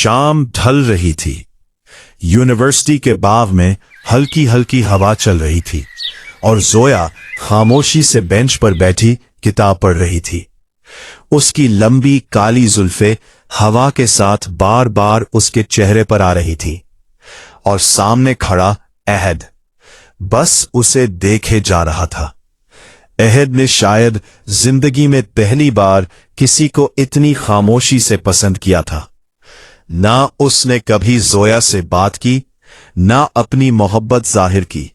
शाम ढल रही थी। यूनिवर्सिटी के बाग में हल्की हल्की हवा चल रही थी और जोया खामोशी से बेंच पर बैठी किताब पढ़ रही थी। उसकी लंबी काली जुल्फें हवा के साथ बार बार उसके चेहरे पर आ रही थी और सामने खड़ा अहद बस उसे देखे जा रहा था। अहद ने शायद जिंदगी में पहली बार किसी को इतनी खामोशी से पसंद किया था। ना उसने कभी जोया से बात की, ना अपनी मोहब्बत जाहिर की।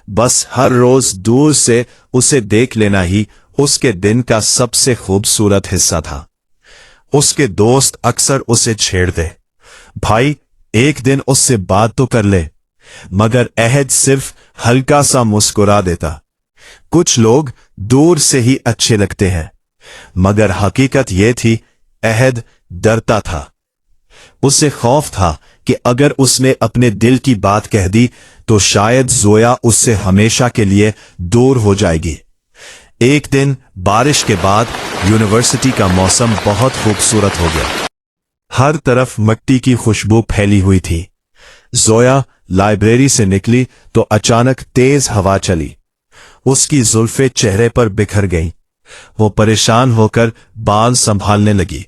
बस हर रोज दूर से उसे देख लेना ही उसके दिन का सबसे खूबसूरत हिस्सा था। उसके दोस्त अक्सर उसे छेड़ते, भाई एक दिन उससे बात तो कर ले, मगर अहद सिर्फ हल्का सा मुस्कुरा देता। कुछ लोग दूर से ही अच्छे लगते हैं, मगर हकीकत यह थी अहद डरता था। उसे खौफ था कि अगर उसने अपने दिल की बात कह दी तो शायद जोया उससे हमेशा के लिए दूर हो जाएगी। एक दिन बारिश के बाद यूनिवर्सिटी का मौसम बहुत खूबसूरत हो गया। हर तरफ मिट्टी की खुशबू फैली हुई थी। जोया लाइब्रेरी से निकली तो अचानक तेज हवा चली। उसकी जुल्फें चेहरे पर बिखर गईं। वो परेशान होकर बाल संभालने लगी।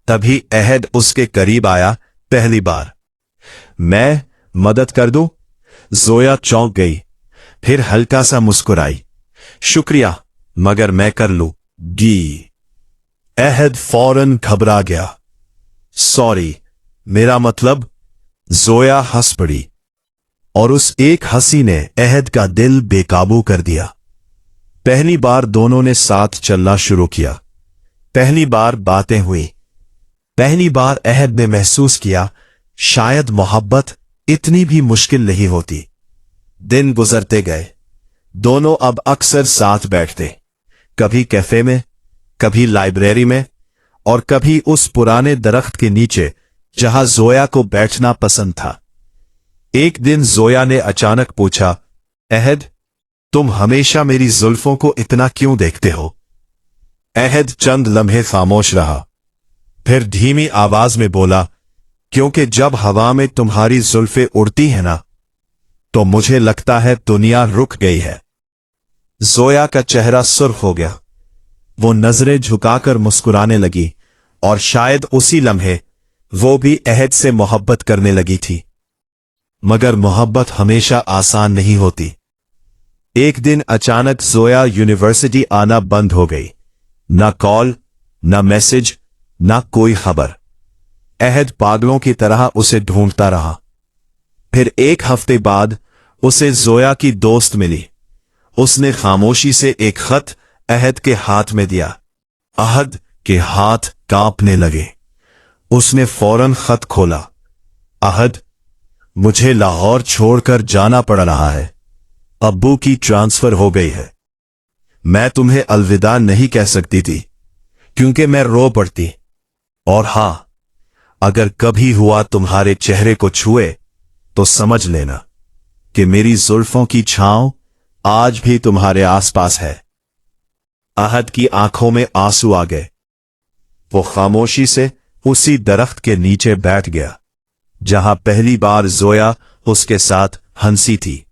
तभी अहद उसके करीब आया पहली बार। मैं मदद कर दूं? जोया चौंक गई, फिर हल्का सा मुस्कुराई। शुक्रिया, मगर मैं कर लूंगी। अहद फौरन घबरा गया। सॉरी, मेरा मतलब। जोया हंस पड़ी और उस एक हंसी ने अहद का दिल बेकाबू कर दिया। पहली बार दोनों ने साथ चलना शुरू किया। पहली बार बातें हुई। पहली बार अहद ने महसूस किया शायद मोहब्बत इतनी भी मुश्किल नहीं होती। दिन गुजरते गए। दोनों अब अक्सर साथ बैठते, कभी कैफे में, कभी लाइब्रेरी में और कभी उस पुराने दरख्त के नीचे जहां जोया को बैठना पसंद था। एक दिन जोया ने अचानक पूछा, अहद, तुम हमेशा मेरी जुल्फों को इतना क्यों देखते हो? अहद चंद लम्हे खामोश रहा, फिर धीमी आवाज में बोला, क्योंकि जब हवा में तुम्हारी जुल्फें उड़ती हैं ना, तो मुझे लगता है दुनिया रुक गई है। जोया का चेहरा सुर्ख हो गया। वो नजरें झुकाकर मुस्कुराने लगी और शायद उसी लम्हे वो भी अहद से मोहब्बत करने लगी थी। मगर मोहब्बत हमेशा आसान नहीं होती। एक दिन अचानक जोया यूनिवर्सिटी आना बंद हो गई। ना कॉल, ना मैसेज, ना कोई खबर। अहद पागलों की तरह उसे ढूंढता रहा। फिर एक हफ्ते बाद उसे जोया की दोस्त मिली। उसने खामोशी से एक खत अहद के हाथ में दिया। अहद के हाथ कांपने लगे। उसने फौरन खत खोला। अहद, मुझे लाहौर छोड़कर जाना पड़ रहा है। अब्बू की ट्रांसफर हो गई है। मैं तुम्हें अलविदा नहीं कह सकती थी क्योंकि मैं रो पड़ती। और हां, अगर कभी हुआ तुम्हारे चेहरे को छुए तो समझ लेना कि मेरी जुल्फों की छांव आज भी तुम्हारे आसपास है। अहद की आंखों में आंसू आ गए। वो खामोशी से उसी दरख्त के नीचे बैठ गया जहां पहली बार जोया उसके साथ हंसी थी।